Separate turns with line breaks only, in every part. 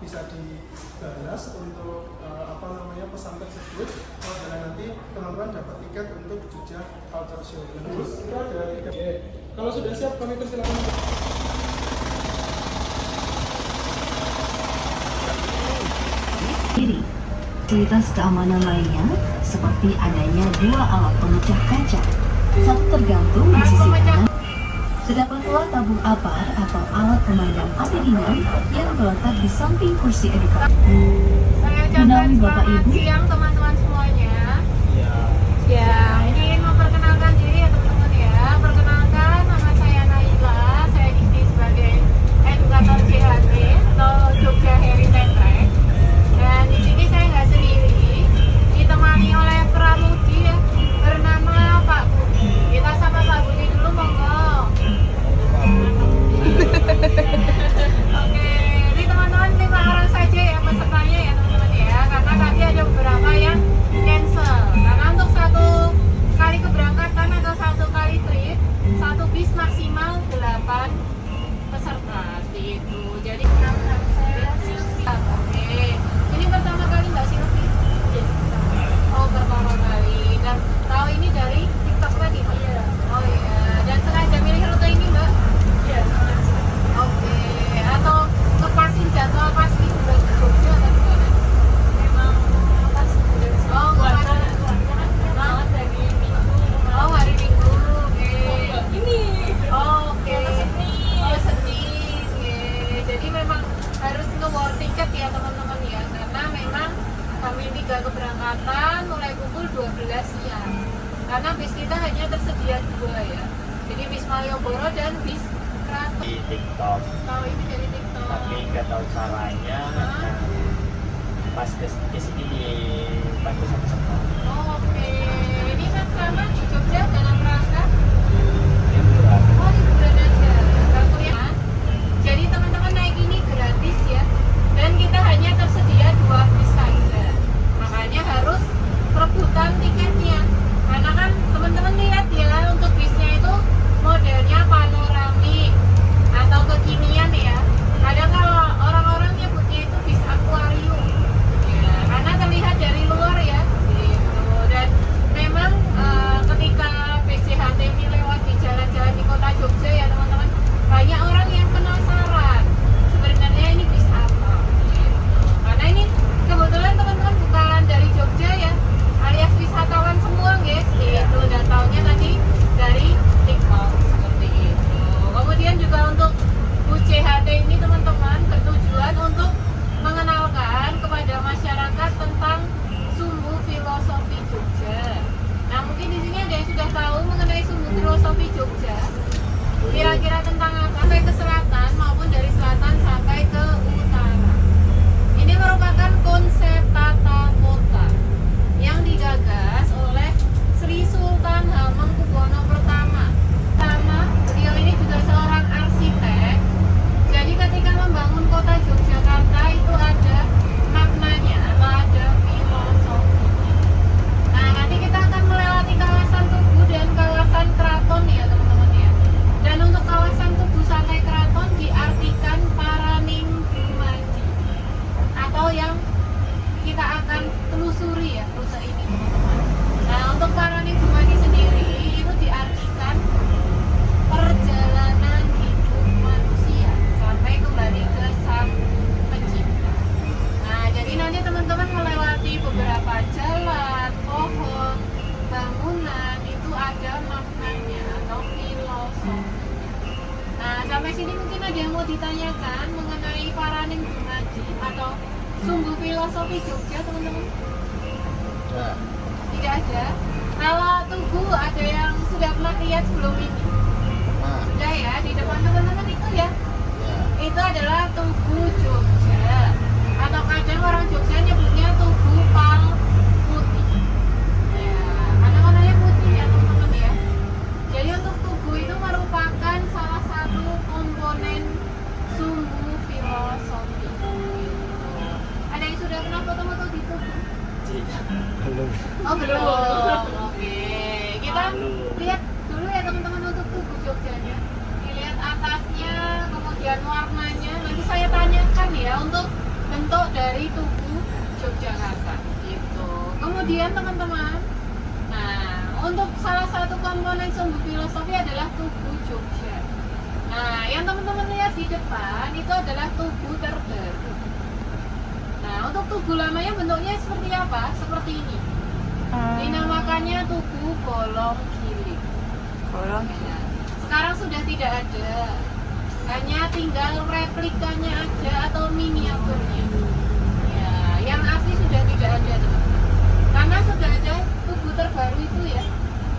bisa dibalas untuk pesan tersebut. Dan nanti teman-teman dapat tiket untuk Jogja Culture Show. Terus itu ada tiket. Kalau sudah siap kami persilakan.
Fasilitas keamanan lainnya seperti adanya 2 alat pemecah kaca, satu tergantung di sisi kanan. Terdapat pula tabung apar atau alat pemadam api ringan yang terletak di samping kursi edukatif. Menawi Bapak Ibu.
Siang teman-teman semuanya. Ya, ini ingin memperkenalkan diri ya teman-teman ya. Perkenalkan, nama saya Naila. Saya di sini sebagai edukator JHT atau Jogja Heritage Track. Dan di sini saya nggak sendiri, ditemani oleh pramudi ya, bernama Pak Budi. Kita sapa Pak Budi dulu, monggo. Oke, ini teman-teman 5 orang saja ya pesertanya ya teman-teman ya, karena tadi ada beberapa yang cancel. Karena untuk 1 kali keberangkatan atau 1 kali trip, 1 bis maksimal 8 peserta gitu. Jadi oke, ini pertama kali nggak sih Lucky? Oh, pertama kali. Dan tahu ini dari TikTok tadi Pak? Iya. Oh iya. Dan sengaja milih rute ini Mbak? Iya. Oke. Atau ngepasin jadwal pas liburan ke Jogja atau gimana? Memang pas liburan. Oh, ngepasin. Memang dari Minggu. Oh, hari Minggu. Oke. Ini. Oh, oke. Oh, Senin. Oke. Jadi memang harus nge-war tiket ya teman-teman ya, karena memang kami 3 keberangkatan mulai pukul 12 siang karena bis kita hanya tersedia 2 ya, jadi bis Malioboro dan bis Kraton.
Di TikTok.
Tahu ini dari TikTok
Tapi nggak tahu caranya. Pas ke sini dibantu sama sama.
Oh, oke. Ini Mas Rama di Jogja dalam rangka
Liburan.
oh liburan aja, nggak kuliah. Jadi teman-teman naik ini gratis ya, dan kita hanya tersedia 2 bis saja, makanya harus rebutan tiketnya. Karena kan teman-teman lihat ya, untuk bisnya itu modelnya panoramik atau kekinian ya. Kadang kalau orang-orang nyebutnya itu bis akuarium ya, karena terlihat dari luar ya gitu. Dan memang ketika BCHT ini lewat di jalan-jalan di kota Jogja ya teman-teman, banyak orang yang penasaran sebenarnya ini bis apa gitu. Karena ini kebetulan teman-teman bukan dari Jogja ya, alias wisatawan semua guys gitu, dan taunya tadi dari TikTok seperti itu. Kemudian juga untuk UCHT ini teman-teman bertujuan untuk mengenalkan kepada masyarakat tentang sumbu filosofi Jogja. Nah, mungkin di sini ada yang sudah tahu mengenai sumbu filosofi Jogja. Kira-kira tentang apa? Sampai ke selatan maupun dari selatan sampai ke utara. Ini merupakan konsep tata kota yang digagas oleh Sri Sultan Hamengkubuwono pertama. Beliau ini juga seorang arsitek. Jadi ketika membangun kota Yogyakarta itu ada maknanya atau ada filosofi. Nah, nanti kita akan melewati kawasan Tugu dan kawasan Kraton ya teman-teman ya. Dan untuk kawasan Tugu sampai Kraton diartikan Paraninggumaji, atau yang kita akan telusuri ya rute ini teman-teman. Nah, untuk Paraninggumaji sendiri itu diartikan perjalanan hidup manusia sampai kembali ke Sang Pencipta. Nah, jadi nanti teman-teman melewati beberapa jalan, pohon, bangunan, itu ada maknanya atau filosofi. Nah, sampai sini mungkin ada yang mau ditanyakan mengenai Paraninggumaji atau sumbu filosofi Jogja teman-teman? Tidak ada. Kalau Tugu ada yang sudah pernah lihat sebelum ini? Sudah ya, di depan teman-teman itu ya. Itu adalah Tugu Jogja, atau kadang orang Jogja nyebutnya Tugu Pal Putih ya, karena warnanya putih ya teman-teman ya. Jadi untuk Tugu itu merupakan salah satu komponen sumbu filosofi. Ada yang sudah pernah foto-foto di Tugu?
Belum.
Oh belum. Oke, kita lihat dulu ya teman-teman untuk Tugu Jogjanya. Dilihat atasnya, kemudian warnanya. Nanti saya tanyakan ya untuk dari Tugu Yogyakarta gitu. Kemudian teman-teman, nah untuk salah satu komponen sumbu filosofi adalah Tugu Jogja. Nah yang teman-teman lihat di depan itu adalah tugu terbaru. Nah untuk tugu lamanya bentuknya seperti apa? Seperti ini. Dinamakannya Tugu Bolong Giling. Ya. Sekarang sudah tidak ada, hanya tinggal replikanya aja atau miniaturnya. Ya, yang asli sudah tidak ada teman-teman. Karena sudah ada tugu terbaru itu ya,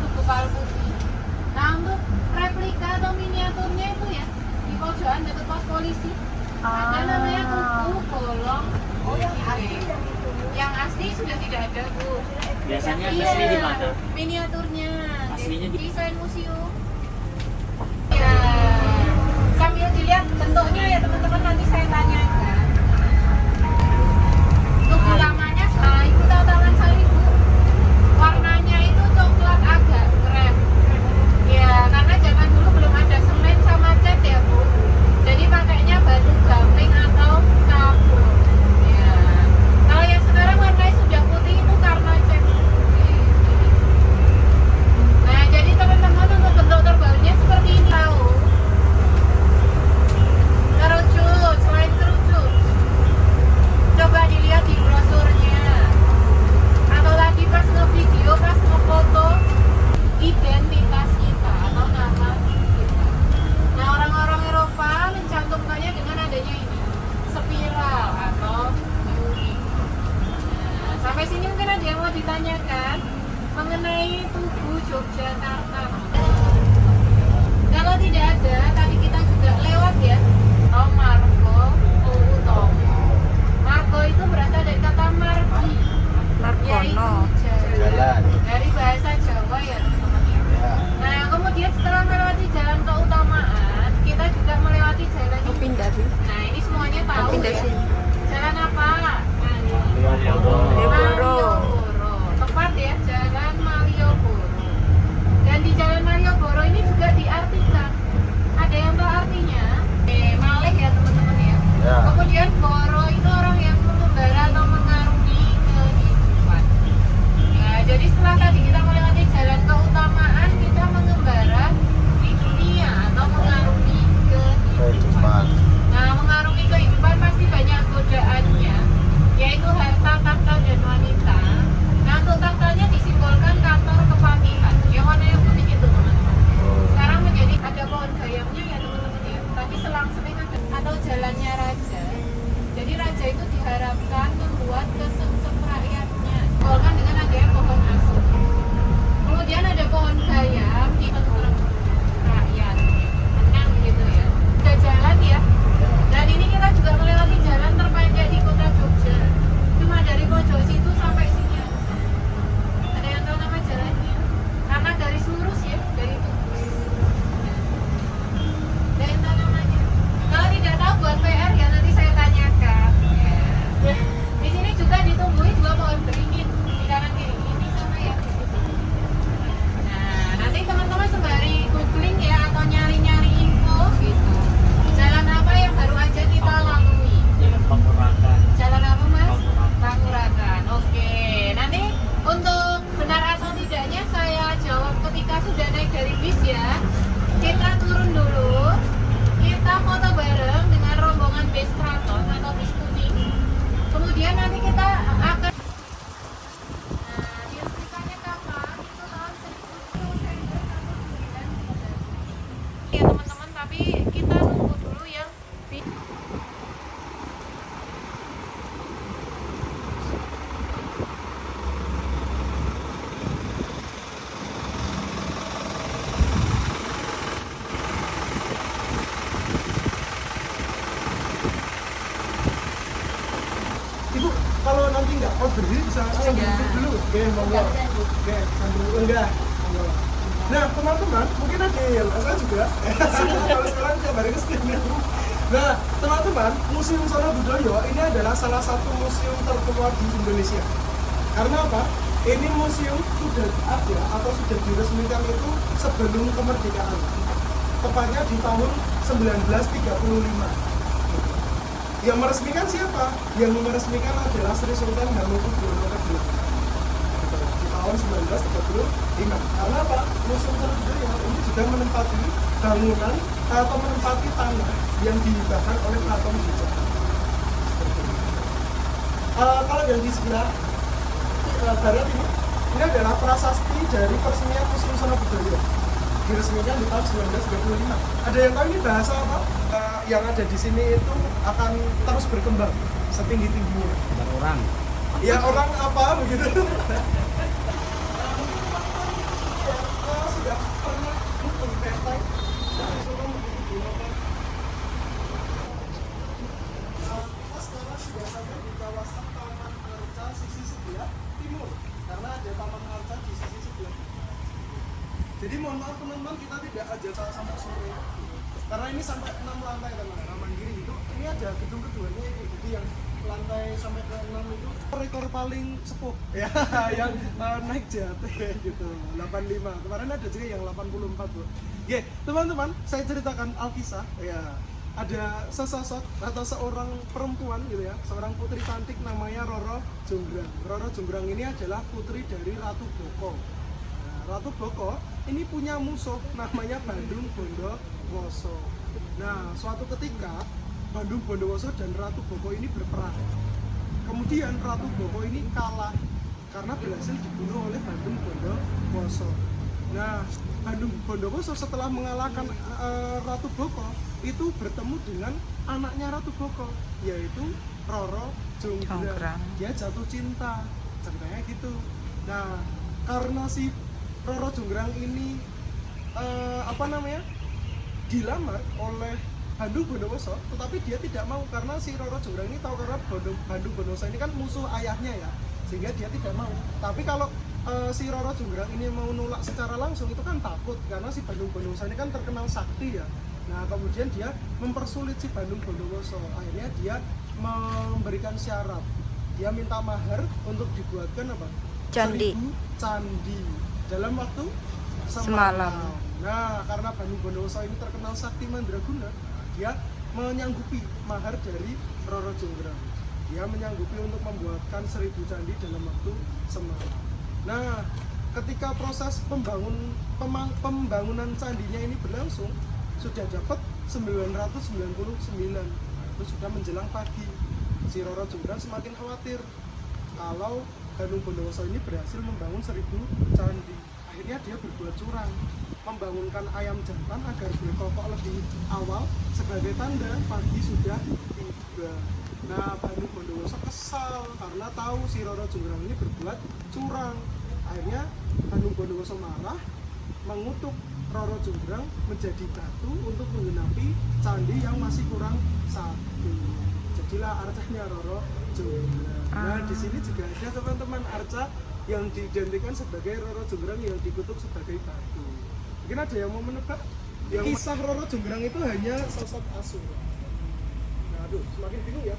Tugu Palputi. Nah untuk replika atau miniaturnya itu ya di pojokan dekat pos polisi. Ada namanya Tugu Bolong Giling. Yang asli sudah tidak ada Bu.
Biasanya
Iya,
asli di mana?
miniaturnya.
Aslinya di-
di Selain Museum. Ya, sambil dilihat bentuknya ya teman-teman nanti saya tanyakan. Tugu lamanya, ibu tahu tangan saya ibu. Warnanya itu coklat agak krem. Ya, karena zaman dulu belum ada semen sama cat ya Bu. Jadi pakainya batu gamping atau kapur. Ya, kalau yang sekarang warnanya sudah putih itu karena cat. Nah, jadi teman-teman untuk bentuk terbarunya seperti ini tahu. Kerucut, selain kerucut, coba dilihat di brosurnya. Atau lagi pas nge-video, pas nge-foto identitas kita atau nama kita. Nah, orang-orang Eropa mencantumkannya dengan adanya ini, spiral atau uni. Nah, sampai sini mungkin ada yang mau ditanyakan mengenai Tugu Yogyakarta. Kalau tidak ada, tadi kita juga lewat ya. Oh, Margo, Utomo. Margo itu berasal dari kata margi, yaitu jalan. Dari bahasa Jawa ya teman-teman ya. Nah, kemudian setelah melewati jalan keutamaan, kita juga melewati jalan ini. Nah, ini semuanya tahu ya. Jalan apa? Malioboro. Tepat ya, Jalan Malioboro. Dan di Jalan Malioboro ini juga diartikan. Ada yang tahu artinya? Malih ya teman-teman ya. Kemudian Boro itu orang yang mengembara atau mengarungi kehidupan. Ya, jadi setelah tadi kita melewati jalan keutamaan, kita mengembara di dunia atau mengarungi kehidupan. Nah, mengarungi kehidupan pasti banyak godaannya, yaitu harta, tahta, dan wanita. Nah, untuk tahtanya disimbolkan kantor kepatihan. Yang warna yang putih itu, teman-teman. Sekarang menjadi ada pohon gayamnya ya, teman-teman ya. Tadi selang-seling ada atau jalannya raja. Jadi raja itu diharapkan membuat kesengsem rakyatnya. Simbolkan dengan adanya pohon asli. Kemudian ada pohon gayam di tengah rakyat. Tenang gitu ya. Ada jalan ya. Dan ini kita juga melewati jalan terpanjang di kota Jogja. Cuma dari pojok situ sampai sini aja. Ada yang tahu nama jalannya? Karena garis lurus ya, dari itu. Ada yang tahu namanya? Kalau tidak tahu buat PR ya nanti saya tanyakan. Ya. Di sini juga ditumbuhi 2 pohon beringin di kanan kiri ini sama yang di situ. Nah, nanti teman-teman sembari googling ya atau nyari-nyari info gitu. Jalan apa yang baru aja kita lalui?
Jalan Panguragan.
Jalan apa Mas? Panguragan. Oke. Nanti untuk benar atau tidaknya saya jawab ketika sudah naik dari bis ya. Kita turun dulu. Kita foto bareng dengan rombongan bis Kraton atau bis kuning. Kemudian nanti kita akan diresmikannya kapan? Itu tahun 1993. Ya teman-teman, tapi kita nunggu dulu yang
Ibu, kalau nanti nggak mau berdiri bisa sambil duduk dulu. Oke, monggo. Oke, sambil enggak. Monggo. Nah, teman-teman, mungkin ada yang saya juga. Kalau sekarang kabar ke sini. Nah, teman-teman, Museum Sono Budoyo ini adalah salah satu museum tertua di Indonesia. Karena apa? Ini museum sudah ada atau sudah diresmikan itu sebelum kemerdekaan. Tepatnya di tahun 1935. Yang meresmikan siapa? Yang meresmikan adalah Sri Sultan Hamengkubuwono II di tahun 1935. Karena apa? Museum Sriwijaya ini juga menempati bangunan atau menempati tanah yang dihibahkan oleh Keraton Yogyakarta. Kalau yang di sebelah barat ini adalah prasasti dari peresmian Museum Sona Budaya, diresmikan di tahun 1925. Ada yang tahu ini bahasa apa? Yang ada di sini itu akan terus berkembang setinggi-tingginya.
Orang.
Ya orang apa begitu? Sudah pernah dukung partai sekarang sudah sampai di kawasan Taman Arca sisi sebelah timur, karena ada Taman Arca di sisi sebelah. Jadi mohon maaf teman-teman, kita tidak aja sampai sore, karena ini sampai 6 lantai teman-teman. Mandiri itu ini ada gedung keduanya itu, jadi yang lantai sampai ke 6 itu rekor paling sepuh ya yang naik jatuh gitu 85. Kemarin ada juga yang 84 bro. Oke teman-teman, saya ceritakan alkisah ya. Ada sesosok atau seorang perempuan gitu ya, seorang putri cantik namanya Roro Jonggrang. Roro Jonggrang ini adalah putri dari Ratu Boko. Nah, Ratu Boko ini punya musuh namanya Bandung Bondowoso. Nah, suatu ketika Bandung Bondowoso dan Ratu Boko ini berperang. Kemudian Ratu Boko ini kalah karena berhasil dibunuh oleh Bandung Bondowoso. Nah, Bandung Bondowoso setelah mengalahkan Ratu Boko itu bertemu dengan anaknya Ratu Boko, yaitu Roro Jonggrang. Dia jatuh cinta, ceritanya gitu. Nah, karena si Roro Jonggrang ini dilamar oleh Bandung Bondowoso, tetapi dia tidak mau karena si Roro Jonggrang ini tahu karena Bandung Bondowoso ini kan musuh ayahnya ya, sehingga dia tidak mau. Tapi kalau si Roro Jonggrang ini mau nolak secara langsung itu kan takut, karena si Bandung Bondowoso ini kan terkenal sakti ya. Nah kemudian dia mempersulit si Bandung Bondowoso. Akhirnya dia memberikan syarat, dia minta mahar untuk dibuatkan apa?
Candi.
1000 candi dalam waktu
Semalam.
Nah karena Bandung Bondowoso ini terkenal sakti mandraguna, dia menyanggupi mahar dari Roro Jonggrang. Dia menyanggupi untuk membuatkan 1000 candi dalam waktu semalam. Nah, ketika proses pembangunan candinya ini berlangsung, sudah dapat 999. Itu sudah menjelang pagi. Si Roro Jonggrang semakin khawatir kalau Bandung Bondowoso ini berhasil membangun 1000 candi. Akhirnya dia berbuat curang, membangunkan ayam jantan agar berkokok lebih awal sebagai tanda pagi sudah tiba. Nah, Bandung Bondowoso kesal karena tahu si Roro Jonggrang ini berbuat curang. Akhirnya Bandung Bondowoso marah, mengutuk Roro Jonggrang menjadi batu untuk menggenapi candi yang masih kurang 1. Jadilah arcanya Roro Jonggrang. Nah, di sini juga ada teman-teman arca yang diidentikan sebagai Roro Jonggrang yang dikutuk sebagai batu. Mungkin ada yang mau menebak? Yang kisah Roro Jonggrang itu hanya sosok Asura. Aduh, semakin bingung ya.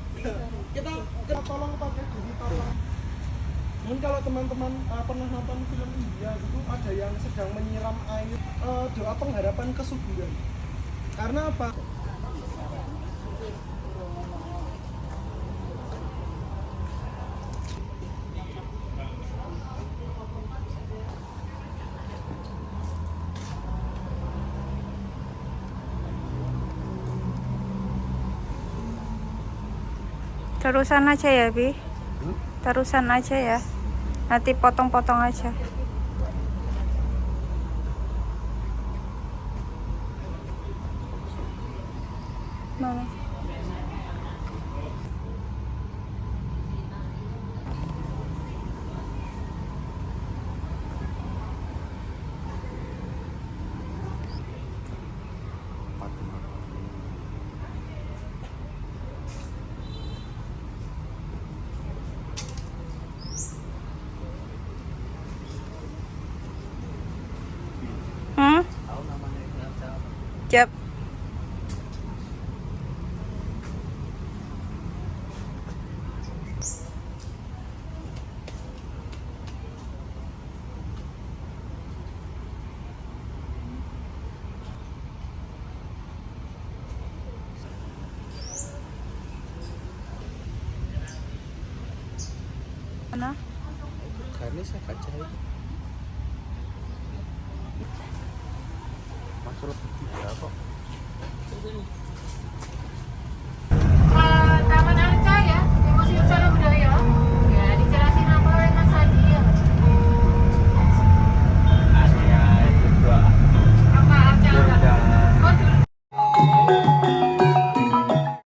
Kita tolong pakai diri tolong. Mungkin kalau teman-teman pernah nonton film India itu ada yang sedang menyiram air doa pengharapan kesuburan. Karena apa?
Terusan aja ya, Bi. Terusan aja ya. Nanti potong-potong aja. Mana? Yep. sana?
Karena saya kaca itu. Masuk tiga kok.